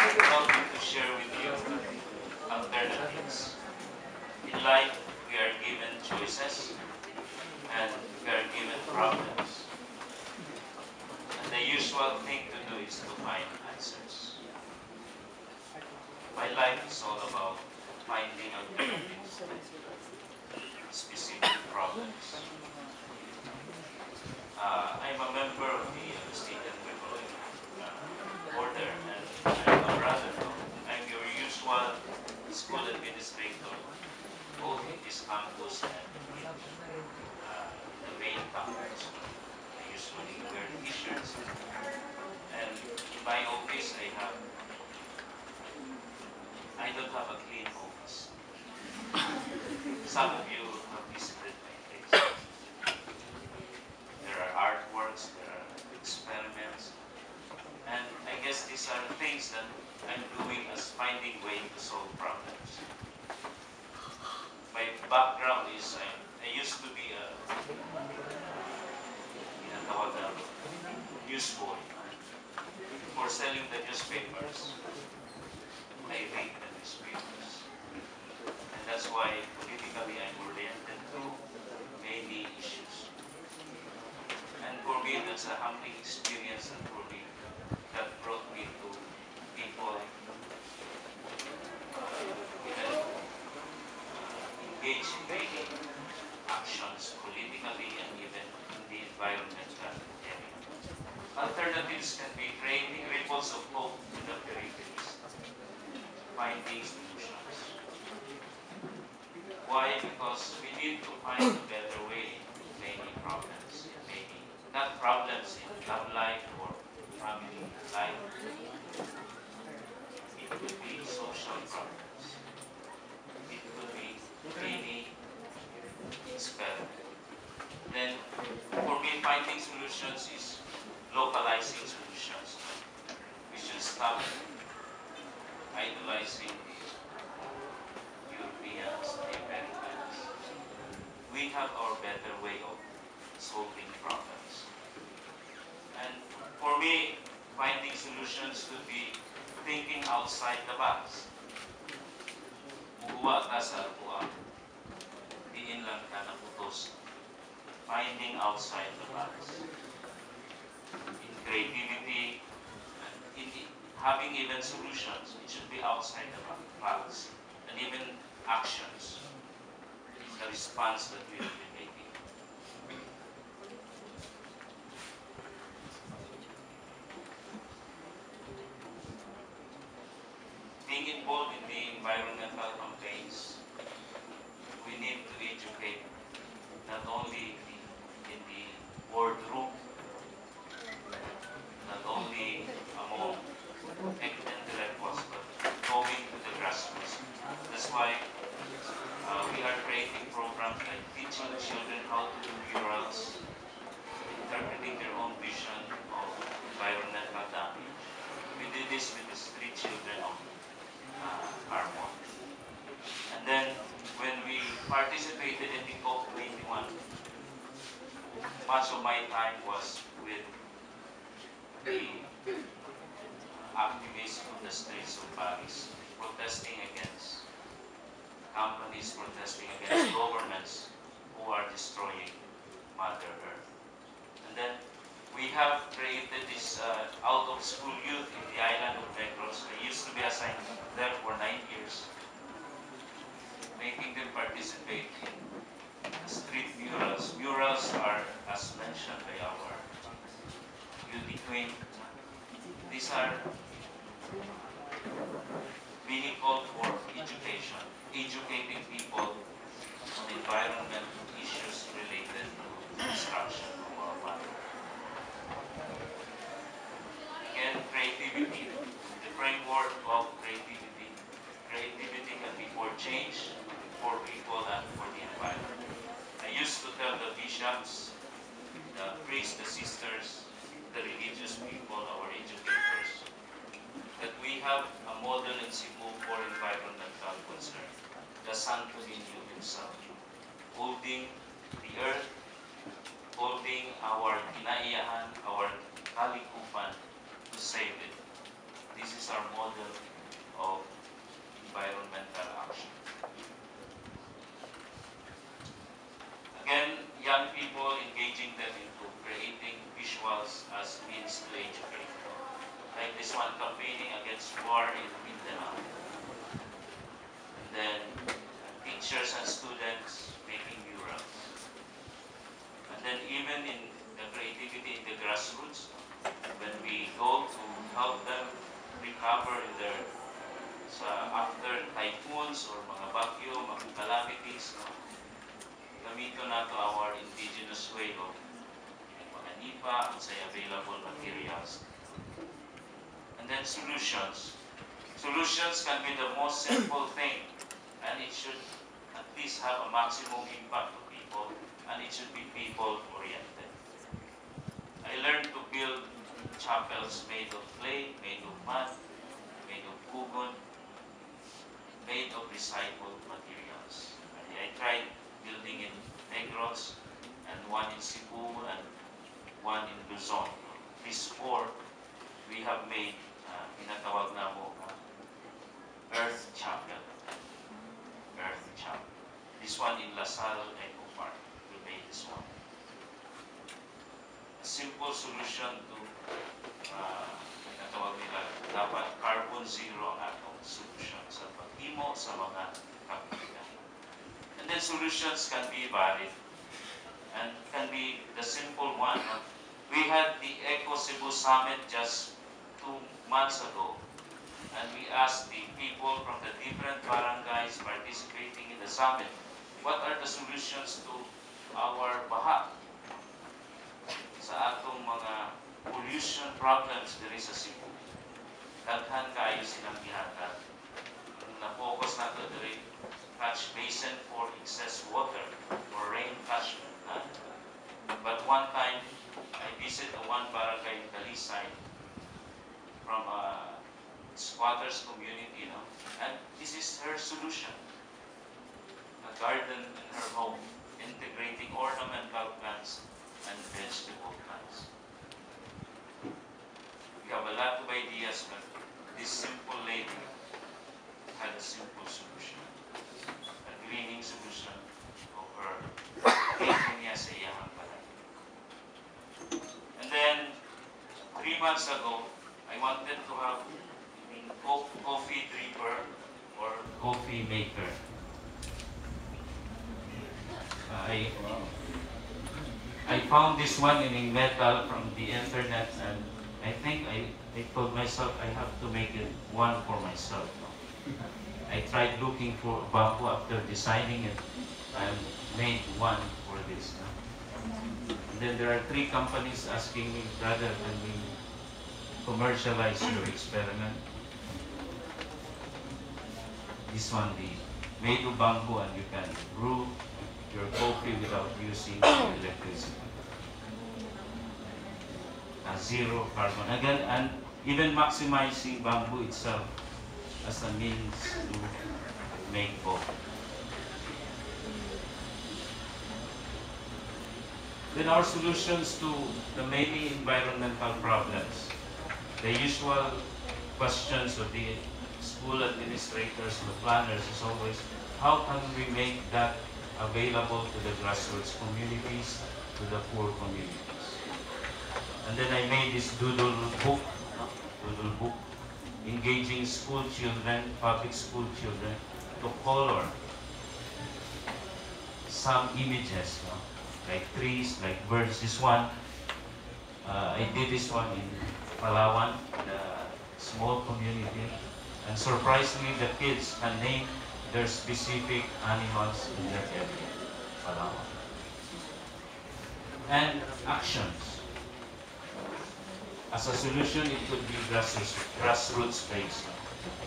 hoping to share with you alternatives. In life, we are given choices and we are given problems. And the usual thing to do is to find answers. My life is all about finding alternatives to specific problems. I'm a member of the student order, and I'm a brother. I'm your usual school administrator, both in this campus and in the main campus. I usually wear t-shirts, and in my office I don't have a clean office. Some of you have visited my place. There are artworks, there are experiments, and I guess these are things that I'm doing as finding ways to solve problems. My background is I used to be a newsboy for selling the newspapers. I read the newspapers, and that's why politically I'm oriented to many issues. And for me, that's a humbling experience, and for me, that brought me to people even engage in many actions politically and even in the environmental area. Alternatives can be creating ripples of hope in the peripheries, finding solutions. Why? Because we need to find a better way in many problems, not problems in love life or family life. It could be social problems. It could be any experiment. Then, for me, finding solutions is localizing solutions. We should stop idolizing the Europeans, the Americans. We have our better way of solving problems. And for me, finding solutions could be thinking outside the box. Buwa ka sa buwa, diin lang ka na utos. Finding outside the box. In creativity, in having even solutions, it should be outside the box. And even actions, the response that we will be making. Being involved in the environmental campaigns, we need to educate not only in the boardroom, not only among intellectuals, but going to the grassroots. That's why we are creating programs like teaching children how to do murals, interpreting their own vision of environmental damage. We did this with the street children of Armon. And then when we participated in the COP21, much of my time was with the activists on the streets of Paris, protesting against companies, protesting against governments who are destroying Mother Earth. And then we have created this out-of-school youth in the island of Recoletos. I used to be assigned there for 9 years, making them participate in street murals. Murals are, as mentioned by our beauty queen, these are vehicles for education, educating people on environmental issues related to destruction of our planet. Again, creativity, the framework of creativity. Creativity can be for change, for people, and for the environment. I used to tell the bishops, the priests, the sisters, the religious people, our educators, that we have a model in Cebu for environmental concern, the Santo Niño himself, holding the earth, holding our kinaiyahan, our kalikupan, to save it. This is our model war in Mindanao. And then teachers and students making murals. And then even in the creativity in the grassroots, when we go to help them recover their after typhoons or mga bagyo, mga calamities, no? Gamito na to our indigenous way of mga nipa, say available materials. And then solutions. Solutions can be the most simple thing, and it should at least have a maximum impact to people, and it should be people-oriented. I learned to build chapels made of clay, made of mud, made of kugon, made of recycled materials. I tried building in Negros, and one in Cebu, and one in Luzon. These four, we have made, pinatawag na mo, Earth Chapel. Earth Chapel. This one in La Salle Eco Park. We made this one. A simple solution to, pinatawag nila, dapat carbon zero ang atong solution sa paghimo sa mga kapityan. And then solutions can be varied and can be the simple one. We had the Eco Cebu Summit just 2 months ago, and we asked the people from the different barangays participating in the summit, what are the solutions to our baha sa atong mga pollution problems diri sa Cebu. Daghan kaayo silang gihatag. Na-focus nato diri catch basin for excess water or rain catchment. But one time, I visited one barangay in Dalisay from a squatters community, and this is her solution. A garden in her home, integrating ornamental plants and vegetable plants. We have a lot of ideas, but this simple lady had a simple solution. A greening solution of her taking niya sa iyang palay. And then, 3 months ago, I wanted to have coffee dripper or coffee maker. I found this one in metal from the internet, and I think I told myself I have to make it one for myself. I tried looking for bamboo after designing it and made one for this. And then there are 3 companies asking me, brother, can we commercialize your experiment? This one, the made of bamboo, and you can brew your coffee without using electricity. Zero carbon. Again, and even maximizing bamboo itself as a means to make coffee. Then our solutions to the many environmental problems. The usual questions of the school administrators, the planners is always, how can we make that available to the grassroots communities, to the poor communities? And then I made this doodle book, engaging school children, public school children, to color some images, like trees, like birds. This one, I did this one in Palawan, a small community, and surprisingly, the kids can name their specific animals in their area, Palawan. And actions. As a solution, it could be grassroots based.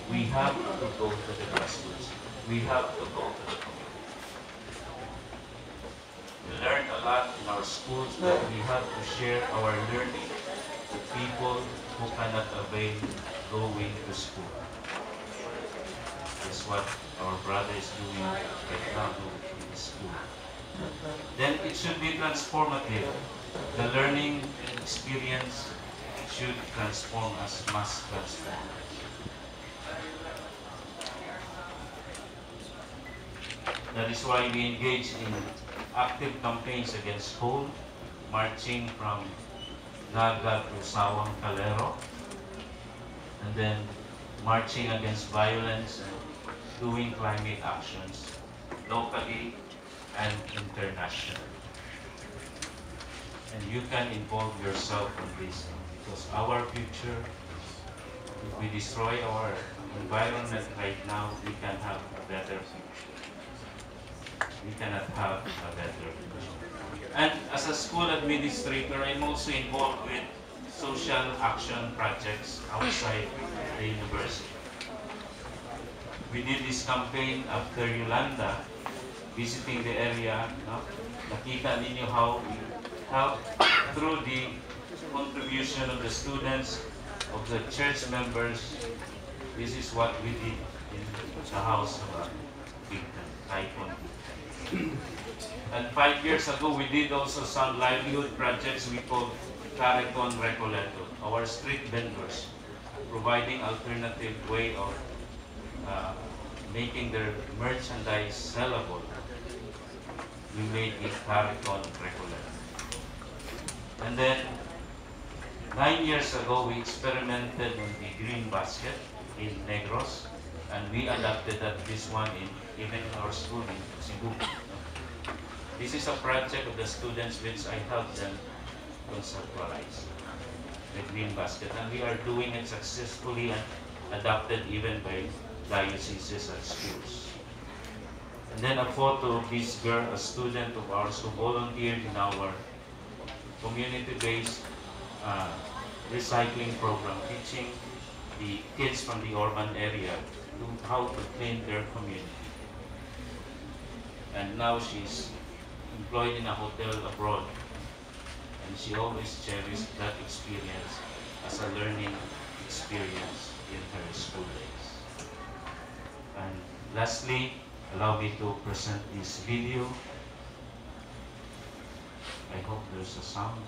We have to go to the grassroots. We have to go to the community. We learned a lot in our schools, but we have to share our learning to people who cannot avail going to school. That's what our brother is doing right now in the school. Then it should be transformative. The learning experience should transform us, must transform us. That is why we engage in active campaigns against coal, marching from Naga to Sawang Calero, and then marching against violence and doing climate actions locally and internationally. And you can involve yourself in this because our future, if we destroy our environment right now, we can have a better future. We cannot have a better future. And as a school administrator, I'm also involved with social action projects outside the university. We did this campaign after Yolanda, visiting the area. No? Nakita ninyo how we help through the contribution of the students, of the church members. This is what we did in the house of Bigtan, Typhoon. And 5 years ago, we did also some livelihood projects we called Recoletos, our street vendors, providing alternative way of making their merchandise sellable. We made it Recoletos. And then 9 years ago, we experimented on the green basket in Negros, and we adapted this one in even our school in Cebu. This is a project of the students which I helped them conceptualize the green basket, and we are doing it successfully and adopted even by dioceses and schools. And then a photo of this girl, a student of ours who volunteered in our community-based recycling program, teaching the kids from the urban area how to clean their community. And now she's employed in a hotel abroad, and she always cherished that experience as a learning experience in her school days. And lastly, allow me to present this video. I hope there's a sound.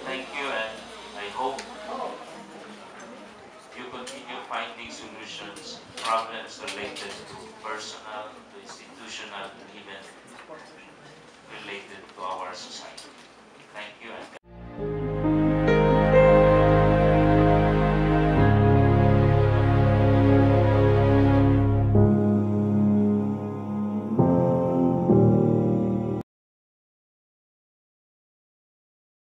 Thank you, and I hope you continue finding solutions, problems related to personal, to institutional, and even